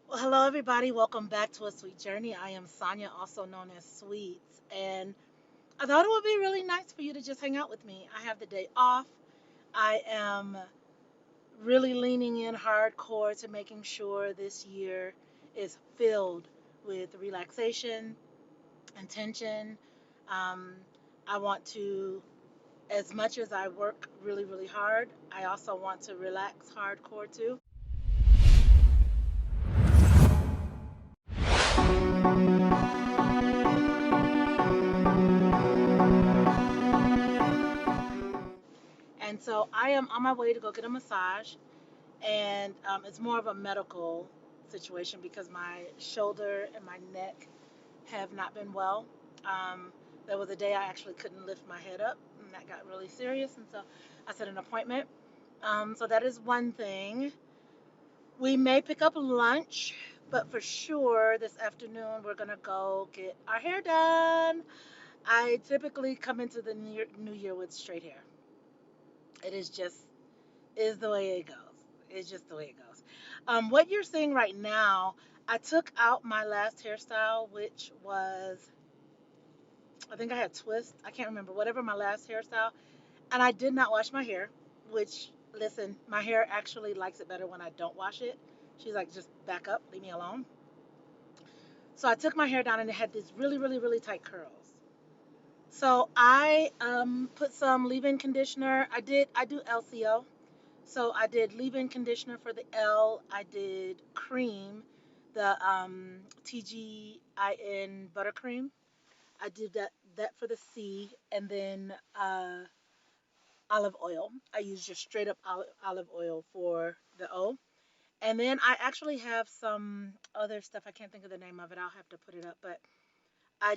Well, hello, everybody. Welcome back to A Sweet Journey. I am Sonia, also known as Sweets. And I thought it would be really nice for you to just hang out with me. I have the day off. I am really leaning in hardcore to making sure this year is filled with relaxation, intention. Um, I want to, as much as I work really, really hard, I also want to relax hardcore too. And so I am on my way to go get a massage. And it's more of a medical situation because my shoulder and my neck have not been well. Um, there was a day I actually couldn't lift my head up, and that got really serious, and so I set an appointment. So that is one thing. We may pick up lunch, but for sure this afternoon we're gonna go get our hair done. I typically come into the new year with straight hair. It is the way it goes. It's just the way it goes. What you're seeing right now, I took out my last hairstyle, which was, I think I had twist. I can't remember, whatever my last hairstyle. And I did not wash my hair, which, listen, my hair actually likes it better when I don't wash it. She's like, just back up, leave me alone. So I took my hair down and it had these really, really, really tight curls. So I put some leave-in conditioner. I do LCO. So I did leave-in conditioner for the L. I did cream, the TGIN buttercream. I did that for the C, and then olive oil. I used just straight up olive oil for the O. And then I actually have some other stuff. I can't think of the name of it. I'll have to put it up. But I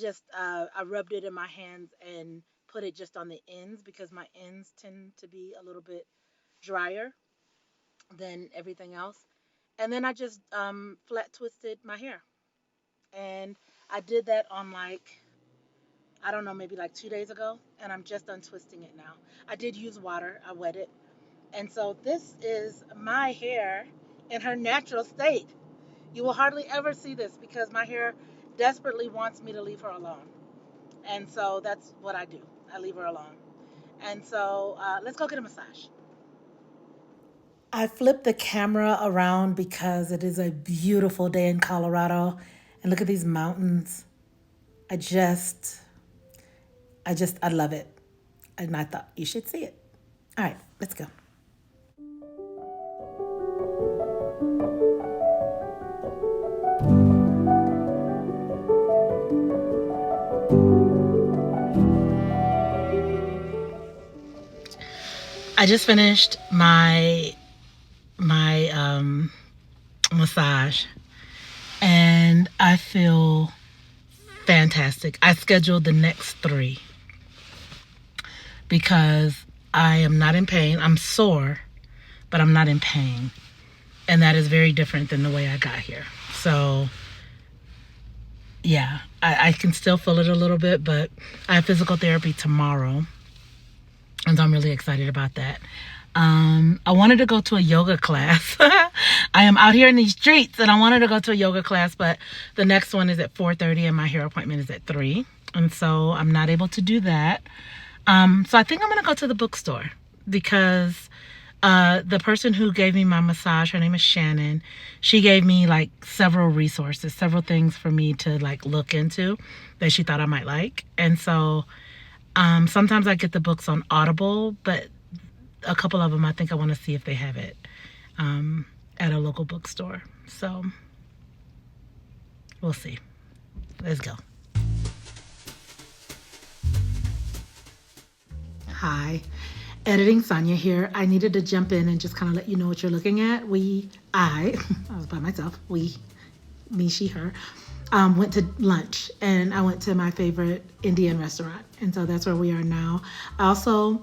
rubbed it in my hands and put it just on the ends because my ends tend to be a little bit drier than everything else. And then I just flat twisted my hair. And I did that on like, I don't know, maybe like 2 days ago. And I'm just untwisting it now. I did use water, I wet it. And so this is my hair in her natural state. You will hardly ever see this because my hair desperately wants me to leave her alone. And so that's what I do. I leave her alone. And so let's go get a massage. I flipped the camera around because it is a beautiful day in Colorado. And look at these mountains. I just, I love it. And I thought you should see it. All right, let's go. I just finished my massage, and I feel fantastic. I scheduled the next three because I am not in pain. I'm sore, but I'm not in pain. And that is very different than the way I got here. So, yeah, I can still feel it a little bit, but I have physical therapy tomorrow. And so I'm really excited about that. I wanted to go to a yoga class. I am out here in these streets and I wanted to go to a yoga class, but the next one is at 4:30 and my hair appointment is at 3. And so I'm not able to do that. So I think I'm going to go to the bookstore because the person who gave me my massage, her name is Shannon. She gave me like several resources, several things for me to like look into that she thought I might like. And so sometimes I get the books on Audible, but a couple of them I think I want to see if they have it at a local bookstore. So we'll see. Let's go. Hi, editing Sonia here. I needed to jump in and just kind of let you know what you're looking at. I was by myself. Me, she, her, went to lunch and I went to my favorite Indian restaurant. And so that's where we are now. Also,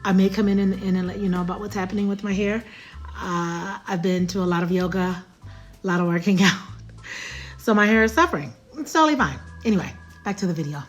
I may come in and let you know about what's happening with my hair. I've been to a lot of yoga, a lot of working out. So my hair is suffering. It's totally fine. Anyway, back to the video.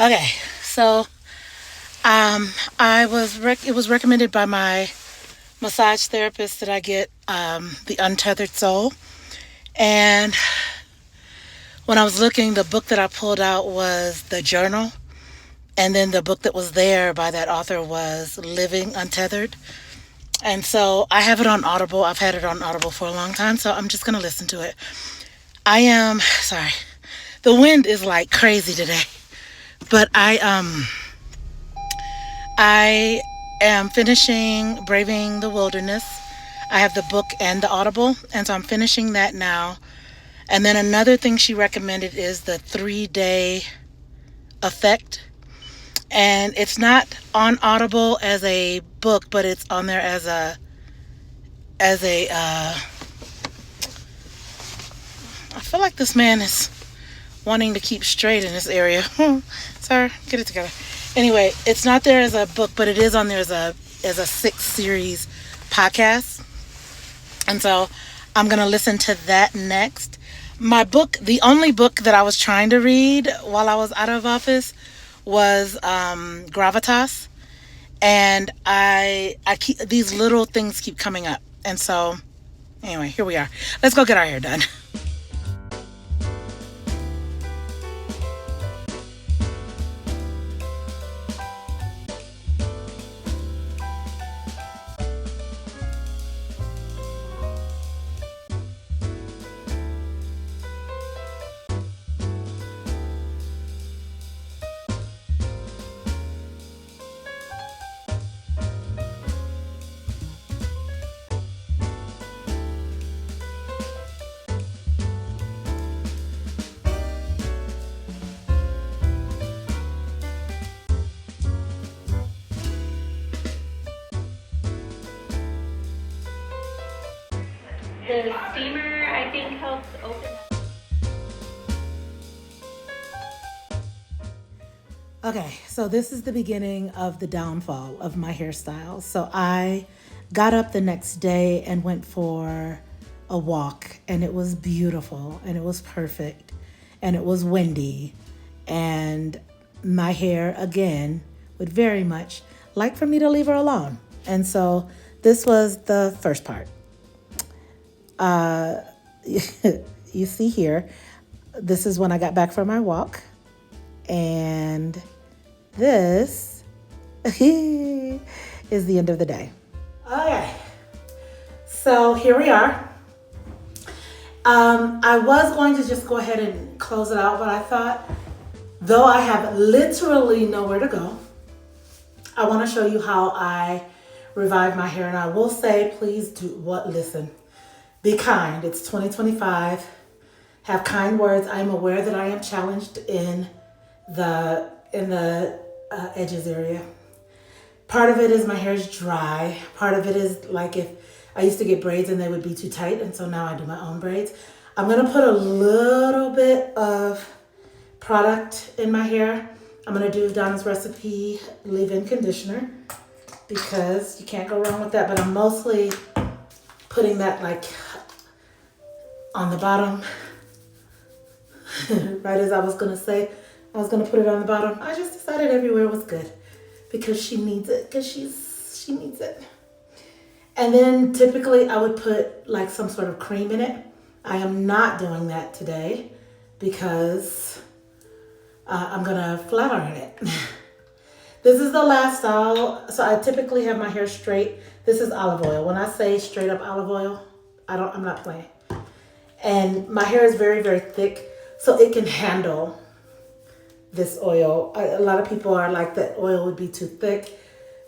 Okay, so um, it was recommended by my massage therapist that I get the Untethered Soul, and when I was looking, the book that I pulled out was the journal, and then the book that was there by that author was Living Untethered. And so I have it on Audible. I've had it on Audible for a long time, so I'm just gonna listen to it. I am sorry. The wind is like crazy today, but I am finishing Braving the Wilderness. I have the book and the Audible, and so I'm finishing that now. And then another thing she recommended is the 3 Day Effect. And it's not on Audible as a book, but it's on there as a I feel like this man is wanting to keep straight in this area. Sir, get it together. Anyway, it's not there as a book, but it is on there as a 6 series podcast. And so I'm gonna listen to that next. My book, the only book that I was trying to read while I was out of office was Gravitas, and I keep these little things keep coming up, and so anyway, here we are. Let's go get our hair done. The steamer, I think, helps open. Okay, so this is the beginning of the downfall of my hairstyle. So I got up the next day and went for a walk, and it was beautiful, and it was perfect, and it was windy, and my hair again would very much like for me to leave her alone. And so this was the first part. You see here, this is when I got back from my walk, and this is the end of the day. Okay, so here we are. I was going to just go ahead and close it out, but I thought, though I have literally nowhere to go, I want to show you how I revive my hair. And I will say, please do what? Listen, be kind. It's 2025. Have kind words. I am aware that I am challenged in the edges area. Part of it is my hair is dry. Part of it is like if I used to get braids and they would be too tight, and so now I do my own braids. I'm gonna put a little bit of product in my hair. I'm gonna do Donna's Recipe leave-in conditioner because you can't go wrong with that, but I'm mostly putting that like on the bottom. Right as I was gonna say, I was gonna put it on the bottom. I just decided everywhere was good because she needs it, because she needs it. And then typically I would put like some sort of cream in it. I am not doing that today because I'm gonna flat iron it. This is the last style. So I typically have my hair straight. This is olive oil. When I say straight up olive oil, I'm not playing. And my hair is very, very thick, so it can handle this oil. A lot of people are like, that oil would be too thick.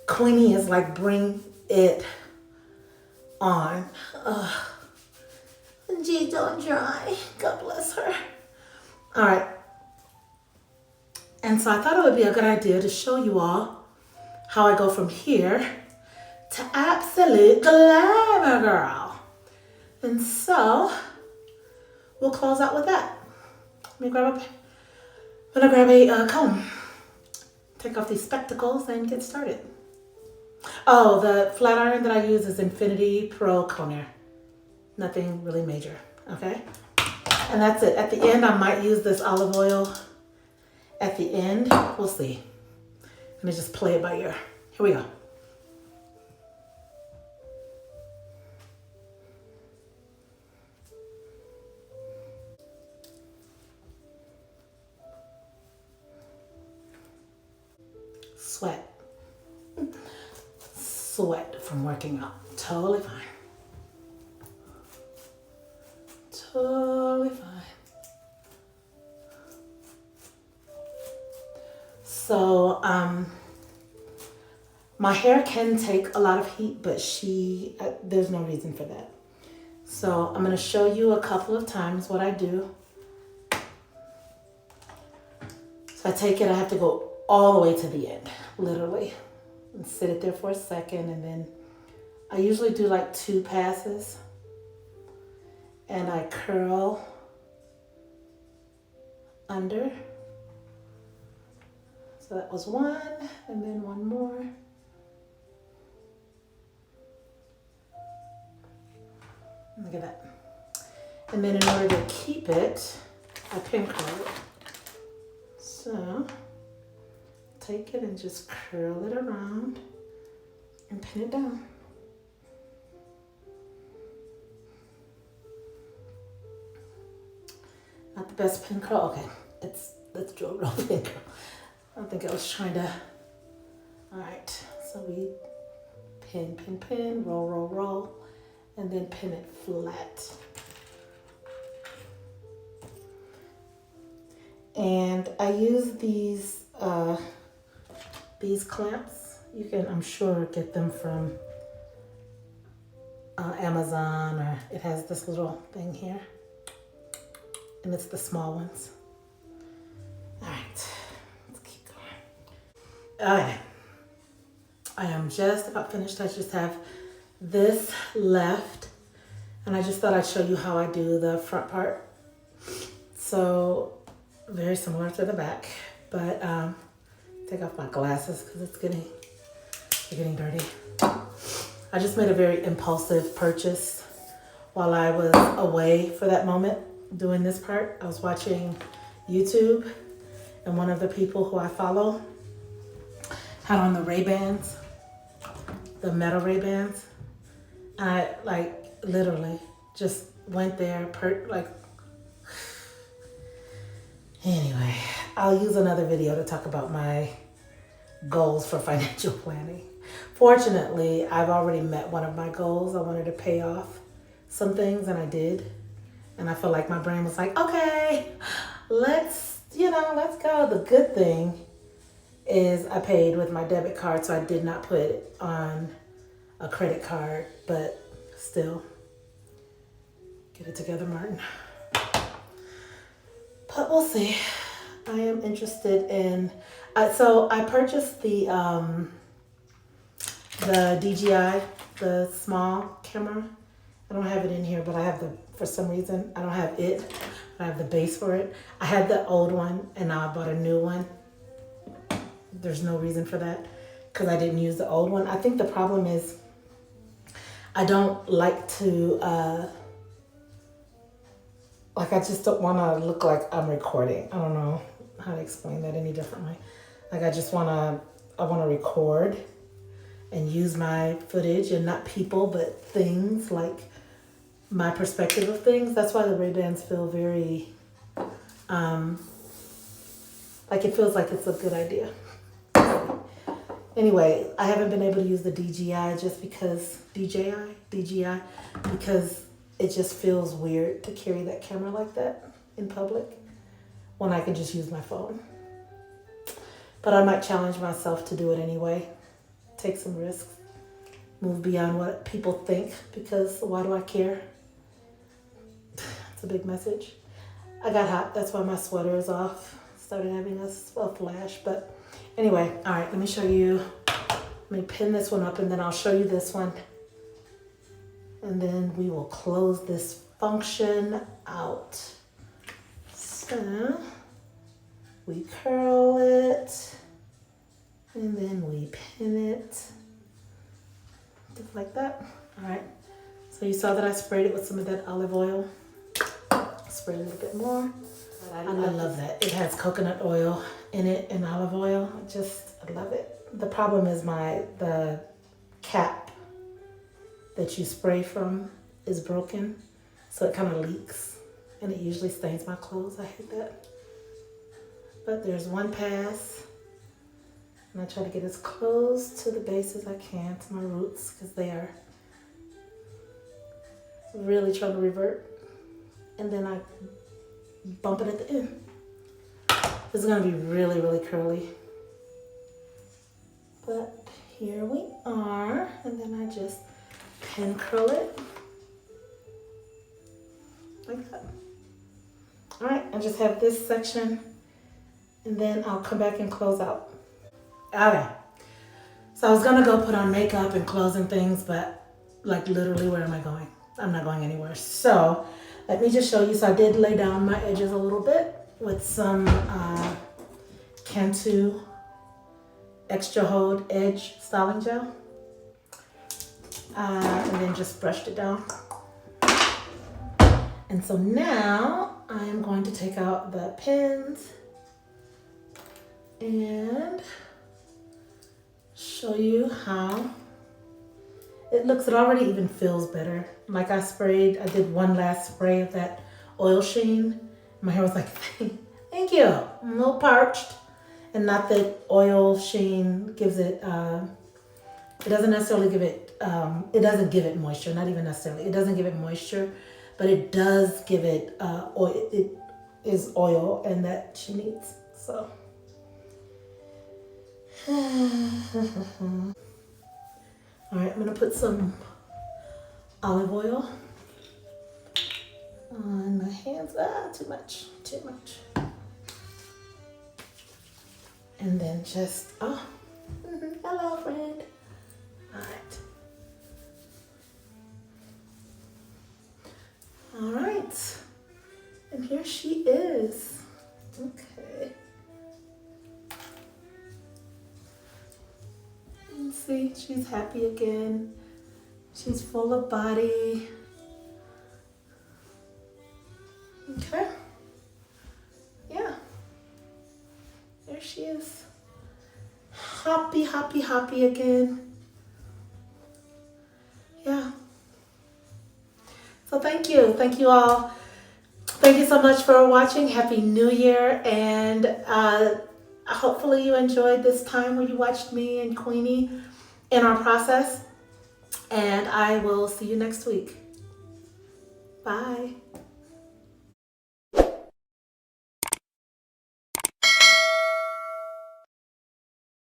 Queenie is like, bring it on. Gee, don't dry. God bless her. All right. And so I thought it would be a good idea to show you all how I go from here to absolute glamour girl. And so we'll close out with that. I'm gonna grab a comb, take off these spectacles, and get started. Oh, the flat iron that I use is Infinity Pro Conair. Nothing really major, okay? And that's it. At the end, I might use this olive oil at the end. We'll see. Let me just play it by ear. Here we go. Sweat from working out. Totally fine. Totally fine. So, my hair can take a lot of heat, but there's no reason for that. So I'm going to show you a couple of times what I do. So I take it, I have to go all the way to the end, literally. And sit it there for a second, and then I usually do like 2 passes. And I curl under. So that was 1, and then 1 more. Look at that. And then in order to keep it, I pin curl it. So take it and just curl it around and pin it down. Not the best pin curl. Okay, let's do a real pin curl. I don't think I was trying to. All right, so we pin, roll, and then pin it flat. And I use these clamps. You can, I'm sure, get them from Amazon, or it has this little thing here. And it's the small ones. All right, let's keep going. Okay, I am just about finished. I just have this left, and I just thought I'd show you how I do the front part. So very similar to the back, but take off my glasses because they're getting dirty. I just made a very impulsive purchase while I was away for that moment doing this part. I was watching YouTube, and one of the people who I follow had on the Ray-Bans, the metal Ray-Bans. I literally just went there, anyway, I'll use another video to talk about my goals for financial planning. Fortunately, I've already met one of my goals. I wanted to pay off some things, and I did. And I feel like my brain was like, okay, let's go. The good thing is I paid with my debit card, so I did not put it on a credit card, but still, get it together, Martin. But we'll see. I am interested in, so I purchased the DJI, the small camera. I don't have it in here, but I have for some reason, I don't have it, but I have the base for it. I had the old one, and now I bought a new one. There's no reason for that, because I didn't use the old one. I think the problem is I don't like to, I just don't want to look like I'm recording. I don't know how to explain that any differently. I want to record and use my footage, and not people, but things, like my perspective of things. That's why the Ray-Bans feel very, it feels like it's a good idea. Anyway, I haven't been able to use the DJI because it just feels weird to carry that camera like that in public when I can just use my phone. But I might challenge myself to do it anyway. Take some risks. Move beyond what people think, because why do I care? It's a big message. I got hot. That's why my sweater is off. Started having a flash. But anyway, all right, let me show you. Let me pin this one up, and then I'll show you this one. And then we will close this function out. So we curl it, and then we pin it, just like that. All right, so you saw that I sprayed it with some of that olive oil. Spray a little bit more. I love that. It has coconut oil in it and olive oil. I love it. The problem is the cap that you spray from is broken, so it kind of leaks, and it usually stains my clothes. I hate that. But there's one pass, and I try to get as close to the base as I can, to my roots, because they are really trying to revert. And then I bump it at the end. This is gonna be really, really curly. But here we are, and then I just pin curl it like that. All right, I just have this section, and then I'll come back and close out. Okay, so I was gonna go put on makeup and clothes and things, but like literally, where am I going? I'm not going anywhere. So let me just show you. So I did lay down my edges a little bit with some Cantu Extra Hold Edge Styling Gel. And then just brushed it down. And so now I am going to take out the pins and show you how it looks. It already even feels better. Like I did one last spray of that oil sheen. My hair was like, thank you. I'm a little parched. And not that oil sheen gives it, it doesn't necessarily give it, it doesn't give it moisture, not even necessarily. It doesn't give it moisture, but it does give it oil. It is oil, and that she needs, so. All right, I'm gonna put some olive oil on my hands. Too much. And then just, hello, friend. All right. And here she is. Okay. Let's see, she's happy again. She's full of body. Okay. Yeah. There she is. Happy again. Yeah. So thank you all. Thank you so much for watching. Happy New Year, and hopefully you enjoyed this time where you watched me and Queenie in our process, and I will see you next week. Bye.